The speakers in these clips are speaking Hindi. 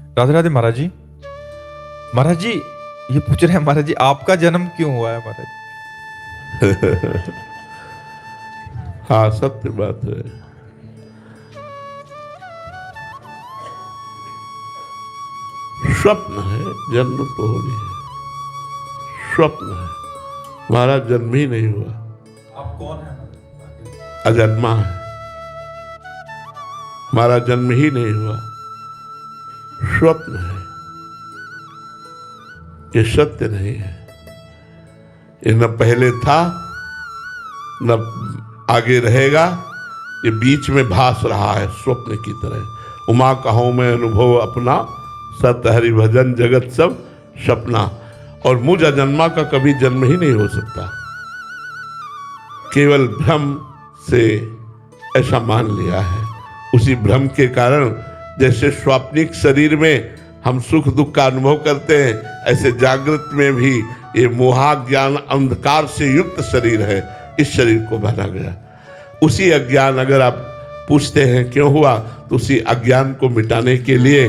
राधे राधे महाराज जी। महाराज जी ये पूछ रहे हैं महाराज जी आपका जन्म क्यों हुआ है महाराज जी? हाँ, सत्य बात है। स्वप्न है, जन्म तो हो नहीं है, स्वप्न है। हमारा जन्म ही नहीं हुआ। आप कौन है? अजन्मा है, हमारा जन्म ही नहीं हुआ, स्वप्न है। ये सत्य नहीं है। ये न पहले था न आगे रहेगा, ये बीच में भास रहा है स्वप्न की तरह। उमा कहूं मैं अनुभव अपना, सत हरि भजन जगत सब सपना। और मुझ अजन्मा का कभी जन्म ही नहीं हो सकता। केवल भ्रम से ऐसा मान लिया है। उसी भ्रम के कारण जैसे स्वाप्निक शरीर में हम सुख दुख का अनुभव करते हैं, ऐसे जागृत में भी ये मोहा ज्ञान अंधकार से युक्त शरीर है। इस शरीर को बना गया। उसी अज्ञान, अगर आप पूछते हैं क्यों हुआ, तो उसी अज्ञान को मिटाने के लिए,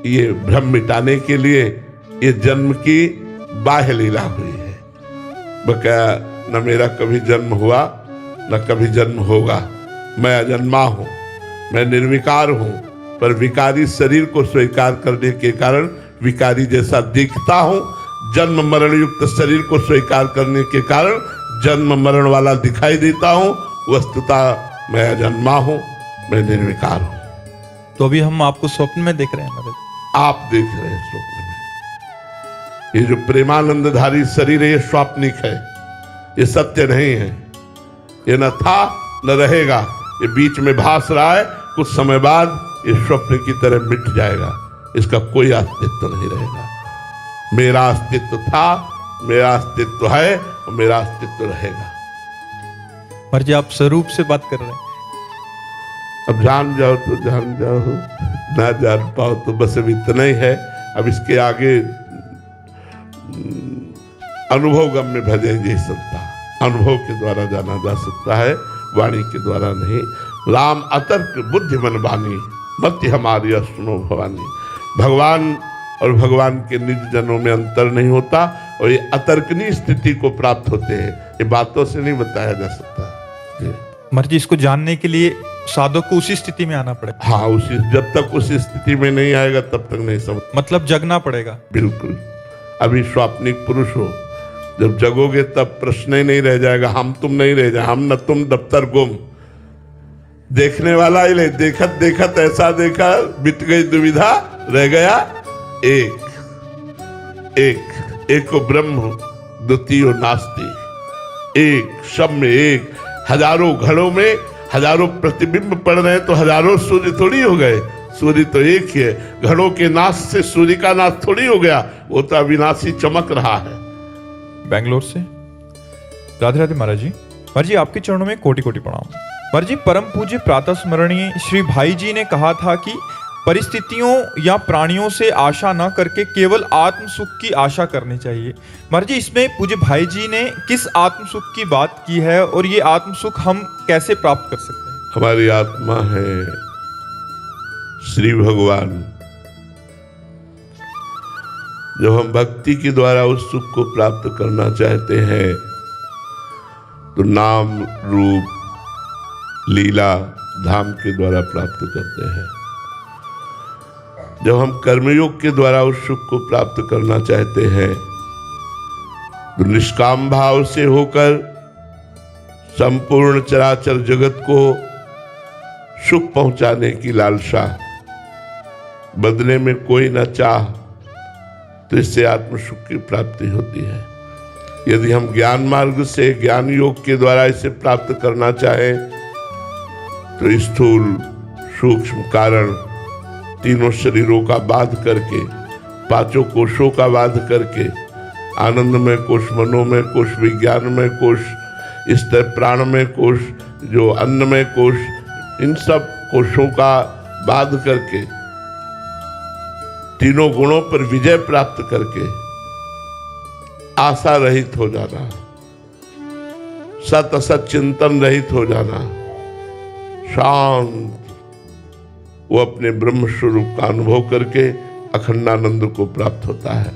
ये भ्रम मिटाने के लिए ये जन्म की बाह्य लीला हुई है। बकाया न मेरा कभी जन्म हुआ न कभी जन्म होगा। मैं अजन्मा हूं, मैं निर्विकार हूं, पर विकारी शरीर को स्वीकार करने के कारण विकारी जैसा दिखता हूं। जन्म मरण युक्त शरीर को स्वीकार करने के कारण जन्म मरण वाला दिखाई देता हूं। वस्तुतः मैं अजन्मा हूं, मैं निर्विकार हूं। तो अभी हम आपको स्वप्न में देख रहे हैं महाराज। आप देख रहे हैं स्वप्न में। ये जो प्रेमानंदधारी शरीर है, ये स्वाप्निक है, ये सत्य नहीं है। ये न था न रहेगा, ये बीच में भास रहा है। कुछ समय बाद ये स्वप्न की तरह मिट जाएगा, इसका कोई अस्तित्व नहीं रहेगा। मेरा अस्तित्व था, मेरा अस्तित्व है और मेरा अस्तित्व रहेगा। महाराज जी आप स्वरूप से बात कर रहे हैं। अब जान जाओ तो जान जाओ, ना जान पाओ तो बस अब इतना ही है। अब इसके आगे अनुभव गम्य भजन जी सकता, अनुभव के द्वारा जाना जा सकता है, वाणी के द्वारा नहीं। राम अतर्क बुद्धि मन बानी, मत हमारी सुनो भवानी। भगवान और भगवान के निज जनों में अंतर नहीं होता, और ये अतर्कनीय स्थिति को प्राप्त होते हैं। ये बातों से नहीं बताया जा सकता। महाराज जी इसको जानने के लिए साधक को उसी स्थिति में आना पड़ेगा। हाँ, उसी, जब तक उस स्थिति में नहीं आएगा तब तक नहीं समझ। मतलब जगना पड़ेगा। बिल्कुल। अभी स्वाप्निक पुरुष हो, जब जगोगे तब प्रश्न ही नहीं रह जाएगा। हम तुम नहीं रह जाए, हम न तुम दफ्तर गुम। देखने वाला ही नहीं, देखत देखत ऐसा देखा, मिट गई दुविधा, रह गया एक। एको ब्रह्म द्वितीय नास्ति। एक सब में एक। हजारों घड़ों में हजारों प्रतिबिंब पड़ रहे हैं, तो हजारों सूर्य थोड़ी हो गए। सूर्य तो एक ही है। घड़ों के नाश से सूर्य का नाश थोड़ी हो गया, वो तो अविनाशी चमक रहा है। बेंगलोर से राधे राधे महाराज जी। महाराज जी आपके चरणों में कोटि कोटि प्रणाम। महाराज जी परम पूज्य प्रातः स्मरणीय श्री भाई जी ने कहा था कि परिस्थितियों या प्राणियों से आशा न करके केवल आत्म सुख की आशा करनी चाहिए। महाराज जी इसमें पूज्य भाई जी ने किस आत्म सुख की बात की है, और ये आत्म सुख हम कैसे प्राप्त कर सकते हैं? हमारी आत्मा है श्री भगवान। जब हम भक्ति के द्वारा उस सुख को प्राप्त करना चाहते हैं, तो नाम रूप लीला धाम के द्वारा प्राप्त करते हैं। जब हम कर्मयोग के द्वारा उस सुख को प्राप्त करना चाहते हैं, तो निष्काम भाव से होकर संपूर्ण चराचर जगत को सुख पहुंचाने की लालसा, बदले में कोई न चाह, तो इससे आत्म सुख की प्राप्ति होती है। यदि हम ज्ञान मार्ग से, ज्ञान योग के द्वारा इसे प्राप्त करना चाहें, तो स्थूल सूक्ष्म कारण तीनों शरीरों का बाध करके, पांचों कोशों का बाध करके, आनंदमय कोश, मनोमय कोश, विज्ञानमय कोश, इस तरह प्राणमय कोश, जो अन्नमय कोश, इन सब कोशों का बाध करके, तीनों गुणों पर विजय प्राप्त करके आशा रहित हो जाना, सत असत चिंतन रहित हो जाना, शांत, वो अपने ब्रह्म स्वरूप का अनुभव करके अखंडानंद को प्राप्त होता है।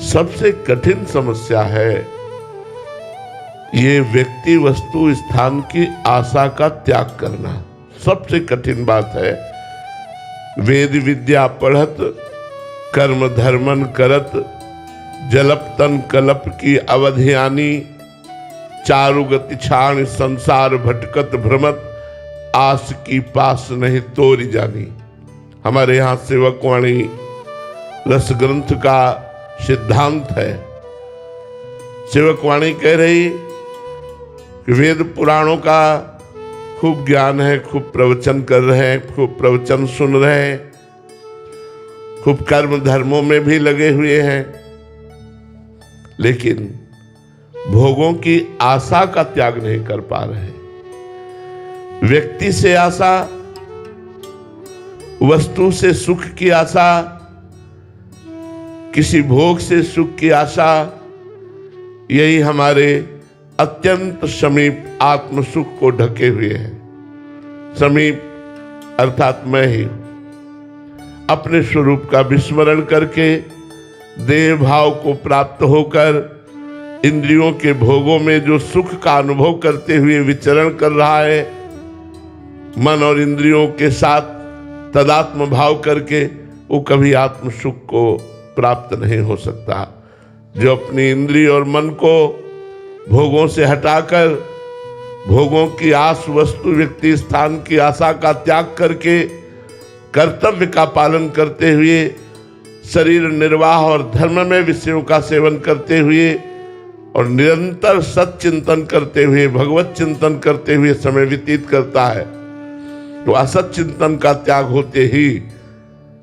सबसे कठिन समस्या है ये व्यक्ति वस्तु स्थान की आशा का त्याग करना। सबसे कठिन बात है। वेद विद्या पढ़त, कर्म धर्मन करत, जलप तन कलप की अवधियानी, चारु गति छाण संसार भटकत भ्रमत, आस की पास नहीं तोरी जानी। हमारे यहाँ सेवकवाणी रस ग्रंथ का सिद्धांत है। सेवकवाणी कह रही कि वेद पुराणों का खूब ज्ञान है, खूब प्रवचन कर रहे हैं, खूब प्रवचन सुन रहे हैं, खूब कर्म धर्मों में भी लगे हुए हैं, लेकिन भोगों की आशा का त्याग नहीं कर पा रहे। व्यक्ति से आशा, वस्तु से सुख की आशा, किसी भोग से सुख की आशा, यही हमारे अत्यंत समीप आत्म सुख को ढके हुए है। समीप अर्थात मैं ही अपने स्वरूप का विस्मरण करके देह भाव को प्राप्त होकर इंद्रियों के भोगों में जो सुख का अनुभव करते हुए विचरण कर रहा है, मन और इंद्रियों के साथ तदात्म भाव करके वो कभी आत्म सुख को प्राप्त नहीं हो सकता। जो अपनी इंद्रिय और मन को भोगों से हटाकर भोगों की आस, वस्तु व्यक्ति स्थान की आशा का त्याग करके कर्तव्य का पालन करते हुए शरीर निर्वाह और धर्म में विषयों का सेवन करते हुए और निरंतर सच्चिंतन करते हुए, भगवत चिंतन करते हुए समय व्यतीत करता है, तो असत चिंतन का त्याग होते ही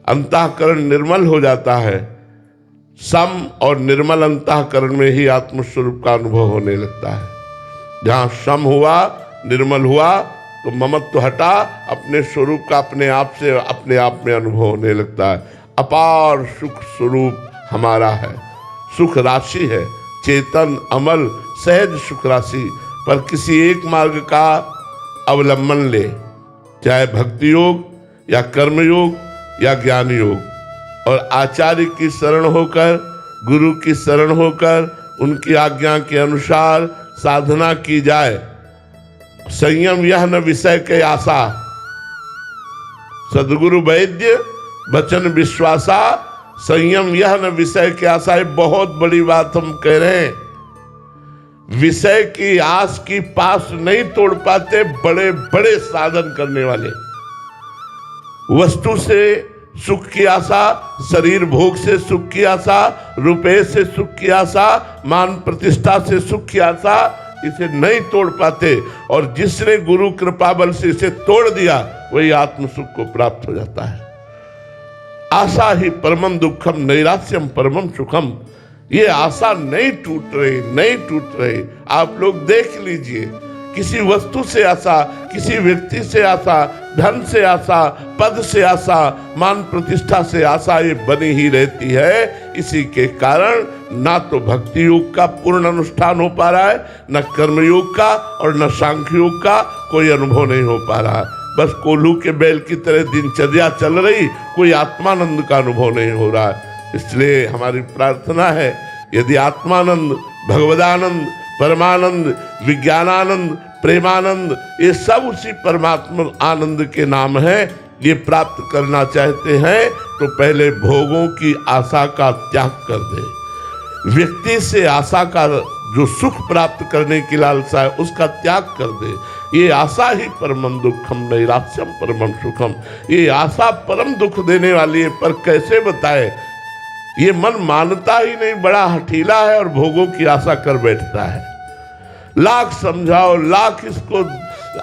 अंतःकरण निर्मल हो जाता है। सम और निर्मल अंतःकरण में ही आत्मस्वरूप का अनुभव होने लगता है। जहां सम हुआ, निर्मल हुआ, तो ममत्व हटा, अपने स्वरूप का अपने आप में अनुभव होने लगता है। अपार सुख स्वरूप हमारा है, सुख राशि है, चेतन अमल सहज सुख राशि। पर किसी एक मार्ग का अवलंबन ले, चाहे भक्ति योग या कर्म योग या ज्ञान योग, और आचार्य की शरण होकर, गुरु की शरण होकर उनकी आज्ञा के अनुसार साधना की जाए। संयम यह न विषय के आशा, सदगुरु वैद्य वचन विश्वासा, संयम यह न विषय की आशा। है बहुत बड़ी बात हम कह रहे हैं। विषय की आस की पास नहीं तोड़ पाते बड़े बड़े साधन करने वाले। वस्तु से सुख की आशा, शरीर भोग से सुख की आशा, रुपए से सुख की आशा, मान प्रतिष्ठा से सुख की आशा, इसे नहीं तोड़ पाते। और जिसने गुरु कृपा बल से इसे तोड़ दिया, वही आत्म सुख को प्राप्त हो जाता है। आशा ही परमम दुखम, नैराश्यम परमम सुखम। ये आशा नहीं टूट रही। आप लोग देख लीजिए, किसी वस्तु से आशा, किसी व्यक्ति से आशा, धन से आशा, पद से आशा, मान प्रतिष्ठा से आशा, ये बनी ही रहती है। इसी के कारण ना तो भक्ति योग का पूर्ण अनुष्ठान हो पा रहा है, न कर्म योग का और न सांख्य योग का कोई अनुभव नहीं हो पा रहा। बस कोल्हू के बैल की तरह दिनचर्या चल रही, कोई आत्मानंद का अनुभव नहीं हो रहा है। इसलिए हमारी प्रार्थना है, यदि आत्मानंद, भगवदानंद, परमानंद, विज्ञानानंद, प्रेमानंद, ये सब उसी परमात्मा आनंद के नाम है, ये प्राप्त करना चाहते हैं तो पहले भोगों की आशा का त्याग कर दे। व्यक्ति से आशा का जो सुख प्राप्त करने की लालसा है, उसका त्याग कर दे। ये आशा ही परमम दुखम, नैराश्यम परमम सुखम। ये आशा परम दुख देने वाली है, पर कैसे बताए? ये मन मानता ही नहीं, बड़ा हठीला है और भोगों की आशा कर बैठता है। लाख समझाओ, लाख इसको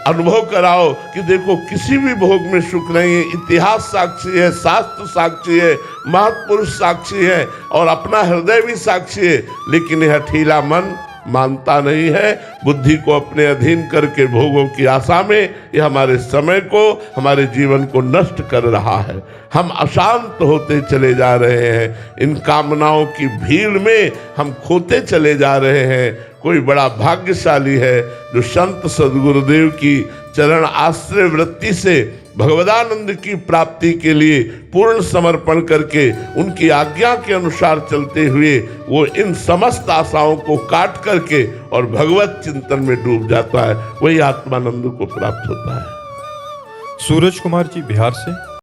अनुभव कराओ कि देखो किसी भी भोग में सुख नहीं है। इतिहास साक्षी है, शास्त्र साक्षी है, महापुरुष साक्षी है और अपना हृदय भी साक्षी है, लेकिन यह हठीला मन मानता नहीं है। बुद्धि को अपने अधीन करके भोगों की आशा में यह हमारे समय को, हमारे जीवन को नष्ट कर रहा है। हम अशांत होते चले जा रहे हैं, इन कामनाओं की भीड़ में हम खोते चले जा रहे हैं। कोई बड़ा भाग्यशाली है जो संत सदगुरुदेव की चरण आश्रय वृत्ति से भगवदानंद की प्राप्ति के लिए पूर्ण समर्पण करके उनकी आज्ञा के अनुसार चलते हुए वो इन समस्त आशाओं को काट करके और भगवत चिंतन में डूब जाता है, वही आत्मानंद को प्राप्त होता है। सूरज कुमार जी बिहार से।